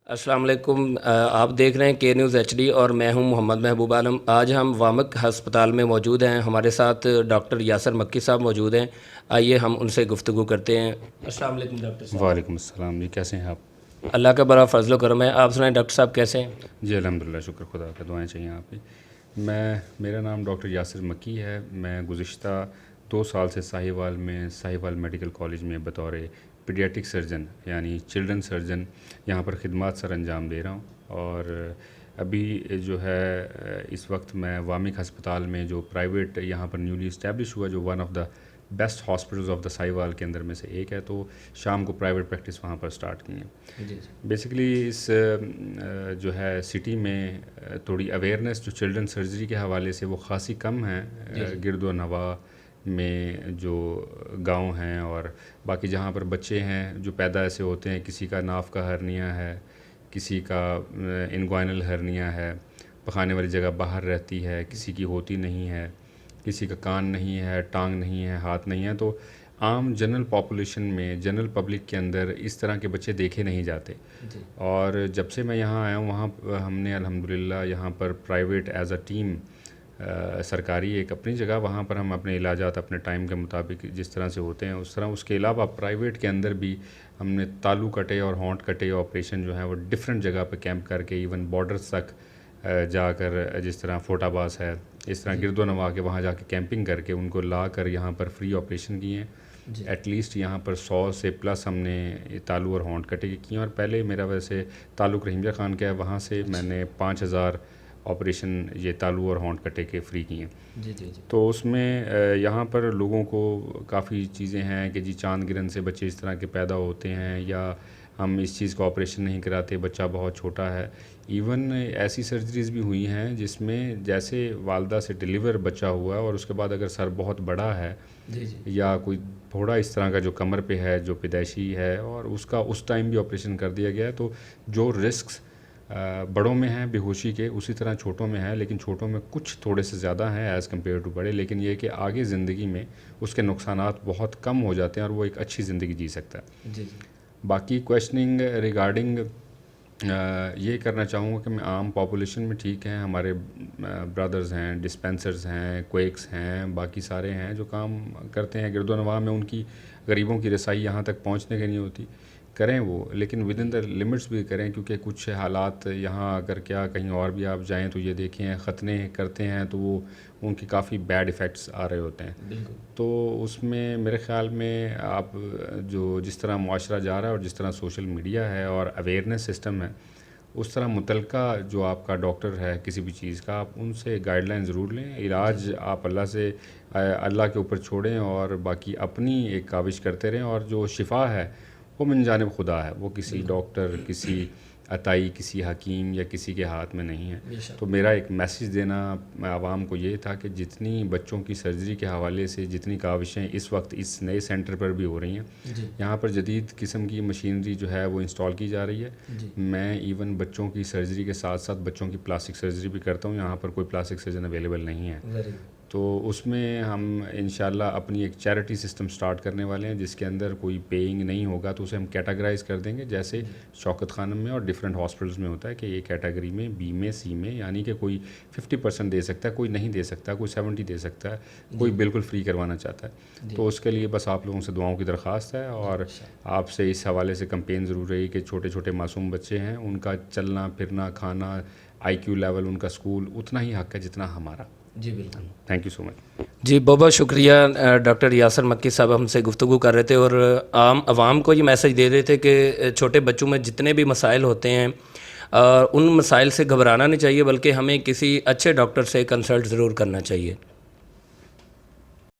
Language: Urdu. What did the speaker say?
السلام علیکم، آپ دیکھ رہے ہیں کے نیوز ایچ ڈی اور میں ہوں محمد محبوب عالم۔ آج ہم وامک ہسپتال میں موجود ہیں، ہمارے ساتھ ڈاکٹر یاسر مکی صاحب موجود ہیں۔ آئیے ہم ان سے گفتگو کرتے ہیں۔ السلام علیکم ڈاکٹر صاحب۔ وعلیکم السلام جی، کیسے ہیں آپ؟ اللہ کا بڑا فضل و کرم ہے، آپ سنائیں ڈاکٹر صاحب کیسے ہیں؟ جی الحمدللہ، شکر خدا کا، دعائیں چاہیے آپ کی۔ میرا نام ڈاکٹر یاسر مکی ہے۔ میں گزشتہ 2 سال سے ساہیوال میڈیکل کالج میں بطور پیڈیاٹرک سرجن یعنی چلڈرن سرجن یہاں پر خدمات سر انجام دے رہا ہوں۔ اور ابھی جو ہے اس وقت میں وامک ہسپتال میں جو پرائیویٹ یہاں پر نیولی اسٹیبلش ہوا، جو one of the best hospitals of the Sahiwal کے اندر میں سے ایک ہے، تو شام کو پرائیویٹ پریکٹس وہاں پر سٹارٹ کی ہیں۔ بیسیکلی اس جو ہے سٹی میں تھوڑی اویئرنیس جو چلڈرن سرجری کے حوالے سے وہ خاصی کم ہے۔ گرد و نواح میں جو گاؤں ہیں اور باقی جہاں پر بچے ہیں جو پیدا ایسے ہوتے ہیں، کسی کا ناف کا ہرنیا ہے، کسی کا انگوائنل ہرنیا ہے، پخانے والی جگہ باہر رہتی ہے، کسی کی ہوتی نہیں ہے، کسی کا کان نہیں ہے، ٹانگ نہیں ہے، ہاتھ نہیں ہے، تو عام جنرل پاپولیشن میں، جنرل پبلک کے اندر اس طرح کے بچے دیکھے نہیں جاتے۔ اور جب سے میں یہاں آیا ہوں، وہاں ہم نے الحمدللہ یہاں پر پرائیویٹ ایز اے ٹیم، سرکاری ایک اپنی جگہ، وہاں پر ہم اپنے علاجات اپنے ٹائم کے مطابق جس طرح سے ہوتے ہیں اس طرح، اس کے علاوہ پرائیویٹ کے اندر بھی ہم نے تالو کٹے اور ہونٹ کٹے آپریشن جو ہے وہ ڈفرینٹ جگہ پہ کیمپ کر کے، ایون بارڈرز تک جا کر، جس طرح فوٹا باس ہے، اس طرح گرد و نواح کے وہاں جا کے کیمپنگ کر کے ان کو لا کر یہاں پر فری آپریشن کیے ہیں۔ ایٹ لیسٹ یہاں پر 100 سے پلس ہم نے تالو اور ہونٹ کٹے کے کیے ہیں، اور پہلے میرا ویسے تعلق رحیم خان کا ہے، وہاں سے میں نے 5000 آپریشن یہ تالو اور ہونٹ کٹے کے فری کیے ہیں۔ تو اس میں یہاں پر لوگوں کو کافی چیزیں ہیں کہ جی چاند گرہن سے بچے اس طرح کے پیدا ہوتے ہیں، یا ہم اس چیز کو آپریشن نہیں کراتے، بچہ بہت چھوٹا ہے۔ ایون ایسی سرجریز بھی ہوئی ہیں جس میں جیسے والدہ سے ڈیلیور بچہ ہوا ہے اور اس کے بعد اگر سر بہت بڑا ہے یا کوئی تھوڑا اس طرح کا جو کمر پہ ہے جو پیدائشی ہے، اور اس کا اس ٹائم بھی آپریشن کر دیا گیا ہے، تو جو رسکس بڑوں میں ہیں بے ہوشی کے، اسی طرح چھوٹوں میں ہیں، لیکن چھوٹوں میں کچھ تھوڑے سے زیادہ ہیں ایز کمپیئر ٹو بڑے، لیکن یہ کہ آگے زندگی میں اس کے نقصانات بہت کم ہو جاتے ہیں اور وہ ایک اچھی زندگی جی سکتا ہے۔ باقی کویشچننگ ریگارڈنگ یہ کرنا چاہوں گا کہ میں عام پاپولیشن میں ٹھیک ہیں، ہمارے برادرز ہیں، ڈسپینسرز ہیں، کویکس ہیں، باقی سارے ہیں جو کام کرتے ہیں گرد و نواح میں، ان کی غریبوں کی رسائی یہاں تک پہنچنے کی نہیں ہوتی، کریں وہ، لیکن ود ان دا لمٹس بھی کریں، کیونکہ کچھ حالات یہاں اگر کیا کہیں اور بھی آپ جائیں تو یہ دیکھیں ختنے کرتے ہیں تو وہ ان کی کافی بیڈ ایفیکٹس آ رہے ہوتے ہیں۔ تو اس میں میرے خیال میں آپ جو جس طرح معاشرہ جا رہا ہے اور جس طرح سوشل میڈیا ہے اور اویئرنیس سسٹم ہے، اس طرح متعلقہ جو آپ کا ڈاکٹر ہے کسی بھی چیز کا، آپ ان سے گائیڈ لائن ضرور لیں۔ علاج آپ اللہ کے اوپر چھوڑیں اور باقی اپنی ایک کاوش کرتے رہیں، اور جو شفا ہے وہ من جانب خدا ہے، وہ کسی ڈاکٹر، کسی عطائی، کسی حکیم یا کسی کے ہاتھ میں نہیں ہے۔ تو میرا ایک میسیج دینا عوام کو یہ تھا کہ جتنی بچوں کی سرجری کے حوالے سے جتنی کاوشیں اس وقت اس نئے سینٹر پر بھی ہو رہی ہیں، یہاں پر جدید قسم کی مشینری جو ہے وہ انسٹال کی جا رہی ہے۔ میں ایون بچوں کی سرجری کے ساتھ ساتھ بچوں کی پلاسٹک سرجری بھی کرتا ہوں، یہاں پر کوئی پلاسٹک سرجن اویلیبل نہیں ہے، تو اس میں ہم انشاءاللہ اپنی ایک چیریٹی سسٹم سٹارٹ کرنے والے ہیں، جس کے اندر کوئی پیئنگ نہیں ہوگا، تو اسے ہم کیٹاگرائز کر دیں گے، جیسے شوکت خانم میں اور ڈفرینٹ ہاسپٹلس میں ہوتا ہے کہ یہ کیٹیگری میں، بی میں، سی میں، یعنی کہ کوئی 50% دے سکتا ہے، کوئی نہیں دے سکتا، کوئی 70 دے سکتا ہے، کوئی بالکل فری کروانا چاہتا ہے۔ تو اس کے لیے بس آپ لوگوں سے دعاؤں کی درخواست ہے، اور آپ سے اس حوالے سے کمپین ضرور رہی کہ چھوٹے چھوٹے معصوم بچے ہیں، ان کا چلنا پھرنا، کھانا، IQ لیول ان کا اسکول اتنا ہی حق ہے جتنا ہمارا۔ جی بالکل، تھینک یو سو مچ۔ جی بہت بہت شکریہ۔ ڈاکٹر یاسر مکی صاحب ہم سے گفتگو کر رہے تھے، اور عام عوام کو یہ میسج دے رہے تھے کہ چھوٹے بچوں میں جتنے بھی مسائل ہوتے ہیں ان مسائل سے گھبرانا نہیں چاہیے، بلکہ ہمیں کسی اچھے ڈاکٹر سے کنسلٹ ضرور کرنا چاہیے۔